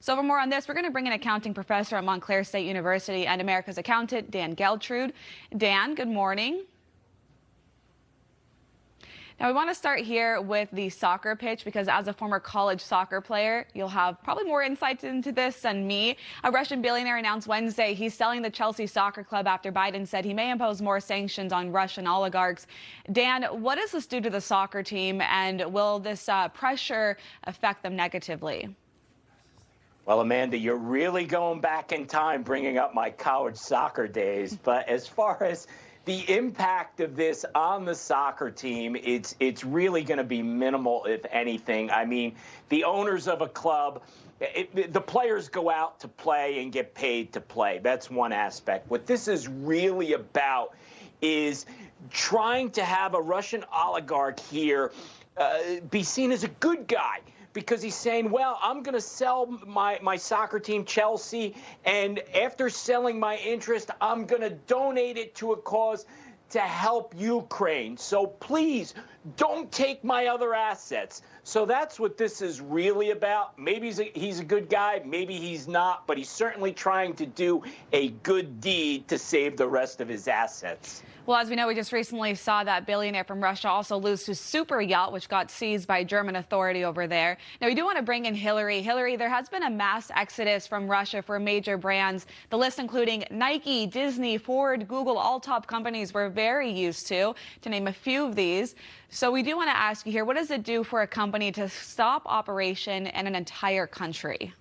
So for more on this, we're going to bring in accounting professor at Montclair State University and America's accountant, Dan Geltrude. Dan, good morning. Now, we want to start here with the soccer pitch because as a former college soccer player, you'll have probably more insights into this than me. A Russian billionaire announced Wednesday he's selling the Chelsea soccer club after Biden said he may impose more sanctions on Russian oligarchs. Dan, what does this do to the soccer team, and will this pressure affect them negatively? Well, Amanda, you're really going back in time bringing up my college soccer days. But as far as the impact of this on the soccer team, it's really going to be minimal, if anything. I mean, the owners of a club, the players go out to play and get paid to play. That's one aspect. What this is really about is trying to have a Russian oligarch here be seen as a good guy, because he's saying, well, I'm going to sell my soccer team, Chelsea, and after selling my interest, I'm going to donate it to a cause to help Ukraine. So please don't take my other assets. So that's what this is really about. Maybe he's a good guy, maybe he's not, but he's certainly trying to do a good deed to save the rest of his assets. Well, as we know, we just recently saw that billionaire from Russia also lose his super yacht, which got seized by German authority over there. Now, we do want to bring in Hillary. Hillary, there has been a mass exodus from Russia for major brands, the list including Nike, Disney, Ford, Google, all top companies we're very used to name a few of these. So we do want to ask you here, what does it do for a company to stop operation in an entire country?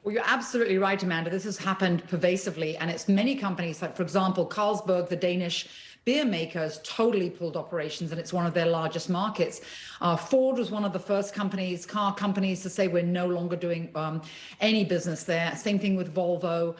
Well, you're absolutely right, Amanda. This has happened pervasively, and it's many companies, like, for example, Carlsberg, the Danish beer maker, has totally pulled operations, and it's one of their largest markets. Ford was one of the first car companies to say we're no longer doing any business there. Same thing with Volvo.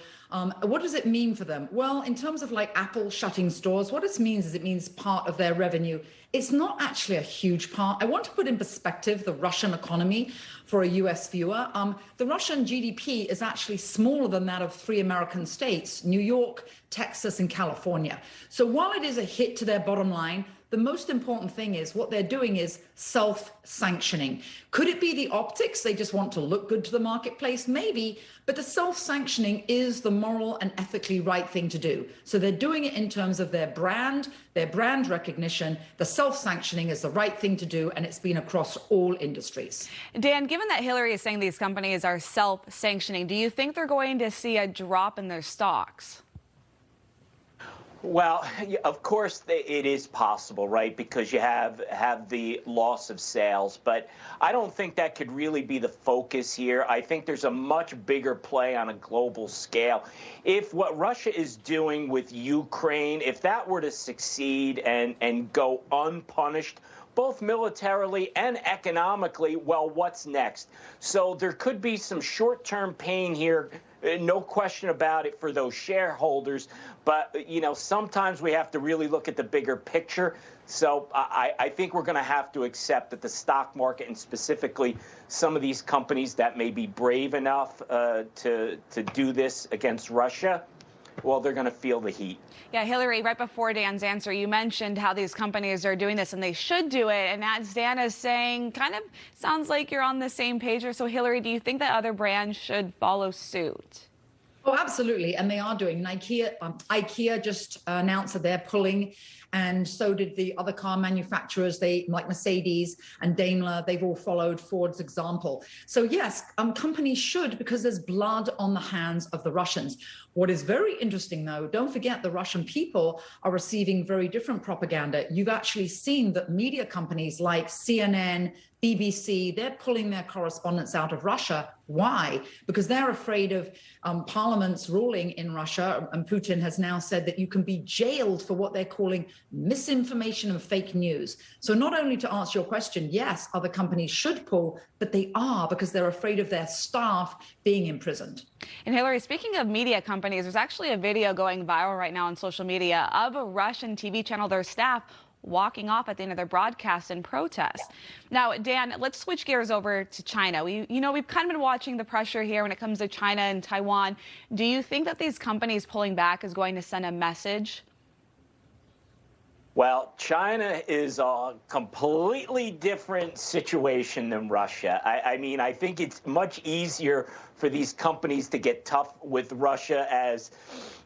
What does it mean for them? Well, in terms of like Apple shutting stores, what it means part of their revenue. It's not actually a huge part. I want to put in perspective the Russian economy for a US viewer. The Russian GDP is actually smaller than that of 3 American states, New York, Texas, and California. So while it is a hit to their bottom line, the most important thing is what they're doing is self-sanctioning. Could it be the optics? They just want to look good to the marketplace? Maybe, but the self-sanctioning is the moral and ethically right thing to do. So they're doing it in terms of their brand recognition. The self-sanctioning is the right thing to do, and it's been across all industries. Dan, given that Hillary is saying these companies are self-sanctioning, do you think they're going to see a drop in their stocks? Well, of course, it is possible, right? Because you have the loss of sales. But I don't think that could really be the focus here. I think there's a much bigger play on a global scale. If what Russia is doing with Ukraine, if that were to succeed and go unpunished, both militarily and economically, well, what's next? So there could be some short-term pain here, no question about it, for those shareholders. But, you know, sometimes we have to really look at the bigger picture. So I think we're going to have to accept that the stock market, and specifically some of these companies that may be brave enough to do this against Russia, well, they're going to feel the heat. Yeah, Hillary, right before Dan's answer, you mentioned how these companies are doing this and they should do it. And as Dan is saying, kind of sounds like you're on the same page. Or so, Hillary, do you think that other brands should follow suit? Oh, absolutely. And they are doing. IKEA just announced that they're pulling, and so did the other car manufacturers. They, like Mercedes and Daimler, they've all followed Ford's example. So yes, companies should, because there's blood on the hands of the Russians. What is very interesting, though, don't forget the Russian people are receiving very different propaganda. You've actually seen that media companies like CNN, BBC, they're pulling their correspondents out of Russia. Why? Because they're afraid of parliament's ruling in Russia. And Putin has now said that you can be jailed for what they're calling misinformation and fake news. So not only to answer your question, yes, other companies should pull, but they are, because they're afraid of their staff being imprisoned. And Hillary, speaking of media companies, there's actually a video going viral right now on social media of a Russian TV channel, their staff walking off at the end of their broadcast in protest. Now, Dan, let's switch gears over to China. We've kind of been watching the pressure here when it comes to China and Taiwan. Do you think that these companies pulling back is going to send a message? Well, China is a completely different situation than Russia. I mean, I think it's much easier for these companies to get tough with Russia, as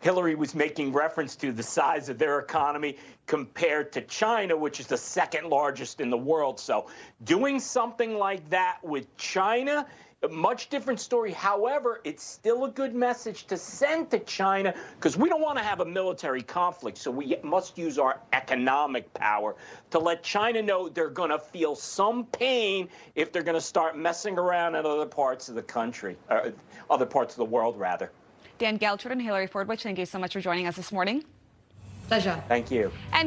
Hillary was making reference to the size of their economy compared to China, which is the second largest in the world. So doing something like that with China, a much different story. However, it's still a good message to send to China, because we don't want to have a military conflict. So we must use our economic power to let China know they're going to feel some pain if they're going to start messing around in other parts of the country, or other parts of the world, rather. Dan Geltrude and Hillary Fordwich, thank you so much for joining us this morning. Pleasure. Thank you. And